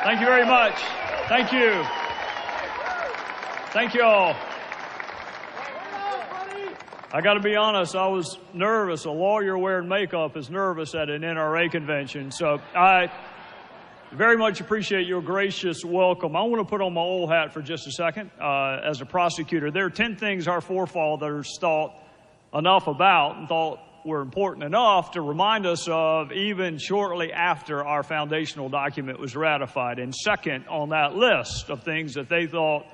Thank you very much. Thank you. Thank you all. I got to be honest, I was nervous. A lawyer wearing makeup is nervous at an NRA convention. So I very much appreciate your gracious welcome. I want to put on my old hat for just a second. As a prosecutor, there are 10 things our forefathers thought enough about and thought were important enough to remind us of even shortly after our foundational document was ratified. And second on that list of things that they thought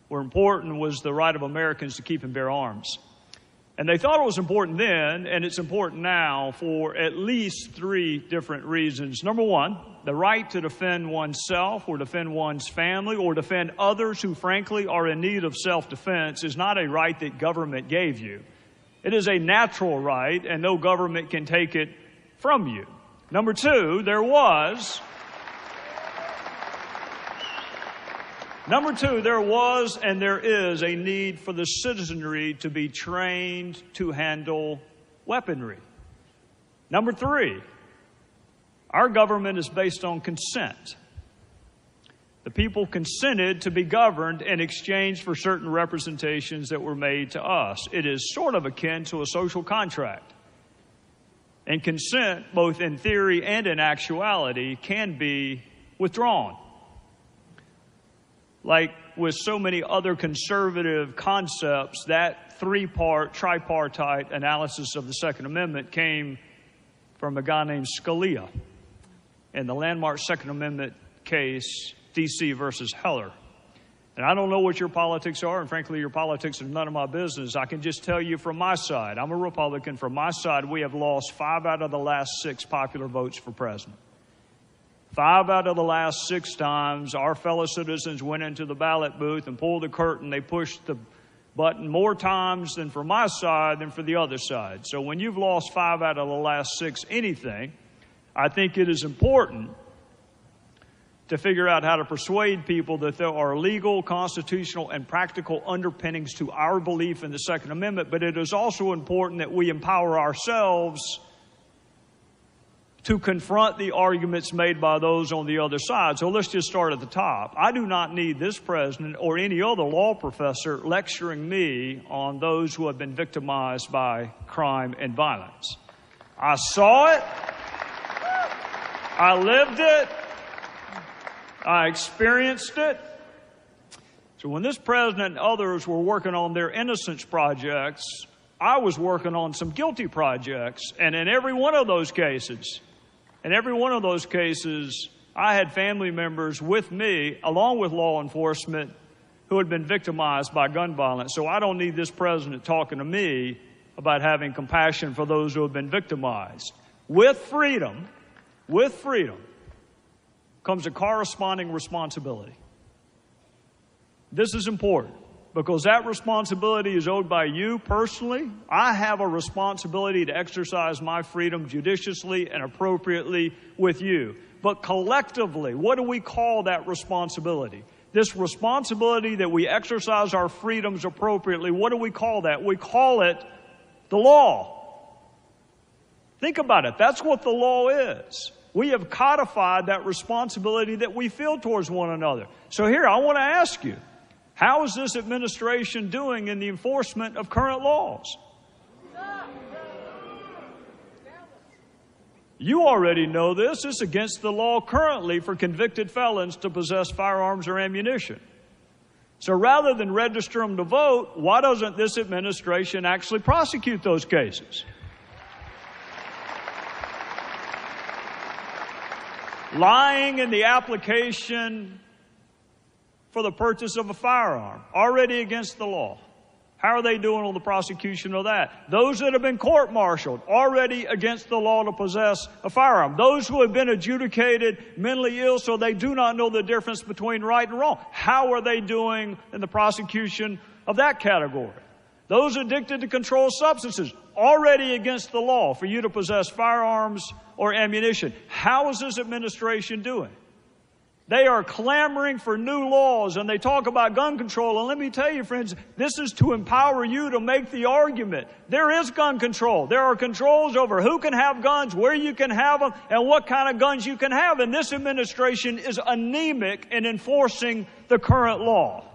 were important was the right of Americans to keep and bear arms. And they thought it was important then, and it's important now for at least 3 different reasons. Number one, the right to defend oneself or defend one's family or defend others who frankly are in need of self-defense is not a right that government gave you. It is a natural right, and no government can take it from you. Number two, there was and there is a need for the citizenry to be trained to handle weaponry. Number 3, our government is based on consent. The people consented to be governed in exchange for certain representations that were made to us. It is sort of akin to a social contract. And consent, both in theory and in actuality, can be withdrawn. Like with so many other conservative concepts, that 3-part tripartite analysis of the Second Amendment came from a guy named Scalia in the landmark Second Amendment case, D.C. versus Heller. And I don't know what your politics are, and frankly, your politics are none of my business. I can just tell you from my side, I'm a Republican. From my side, we have lost 5 out of the last 6 popular votes for president. 5 out of the last 6 times, our fellow citizens went into the ballot booth and pulled the curtain. They pushed the button more times than for my side than for the other side. So when you've lost 5 out of the last 6 anything, I think it is important to figure out how to persuade people that there are legal, constitutional, and practical underpinnings to our belief in the Second Amendment, but it is also important that we empower ourselves to confront the arguments made by those on the other side. So let's just start at the top. I do not need this president or any other law professor lecturing me on those who have been victimized by crime and violence. I saw it. I lived it. I experienced it. So when this president and others were working on their innocence projects, I was working on some guilty projects. And in every one of those cases, I had family members with me, along with law enforcement, who had been victimized by gun violence. So I don't need this president talking to me about having compassion for those who have been victimized. With freedom comes a corresponding responsibility. This is important because that responsibility is owed by you personally. I have a responsibility to exercise my freedom judiciously and appropriately with you. But collectively, what do we call that responsibility? This responsibility that we exercise our freedoms appropriately, what do we call that? We call it the law. Think about it. That's what the law is. We have codified that responsibility that we feel towards one another. So here, I want to ask you, how is this administration doing in the enforcement of current laws? You already know this. It's against the law currently for convicted felons to possess firearms or ammunition. So rather than register them to vote, why doesn't this administration actually prosecute those cases? Lying in the application for the purchase of a firearm, already against the law. How are they doing on the prosecution of that? Those that have been court-martialed, already against the law to possess a firearm. Those who have been adjudicated mentally ill so they do not know the difference between right and wrong. How are they doing in the prosecution of that category? Those addicted to controlled substances, already against the law for you to possess firearms or ammunition. How is this administration doing? They are clamoring for new laws, and they talk about gun control. And let me tell you, friends, this is to empower you to make the argument. There is gun control. There are controls over who can have guns, where you can have them, and what kind of guns you can have. And this administration is anemic in enforcing the current law.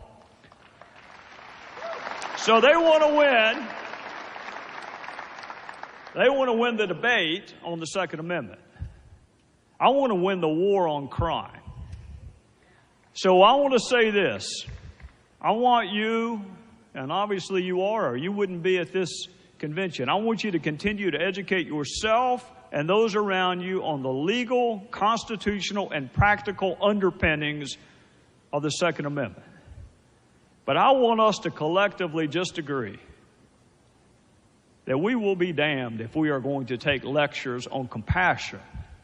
So they want to win. They want to win the debate on the Second Amendment. I want to win the war on crime. So I want to say this. I want you, and obviously you are, or you wouldn't be at this convention. I want you to continue to educate yourself and those around you on the legal, constitutional, and practical underpinnings of the Second Amendment. But I want us to collectively just agree that we will be damned if we are going to take lectures on compassion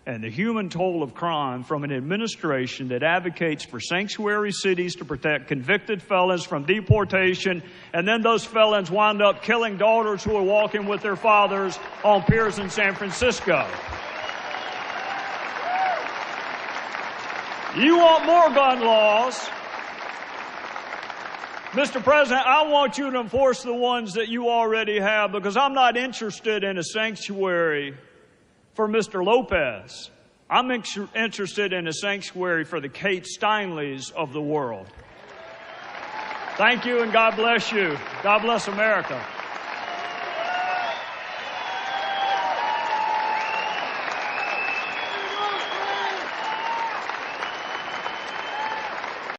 and the human toll of crime from an administration that advocates for sanctuary cities to protect convicted felons from deportation, and then those felons wind up killing daughters who are walking with their fathers on piers in San Francisco. You want more gun laws? Mr. President, I want you to enforce the ones that you already have, because I'm not interested in a sanctuary for Mr. Lopez. I'm interested in a sanctuary for the Kate Steinleys of the world. Thank you, and God bless you. God bless America.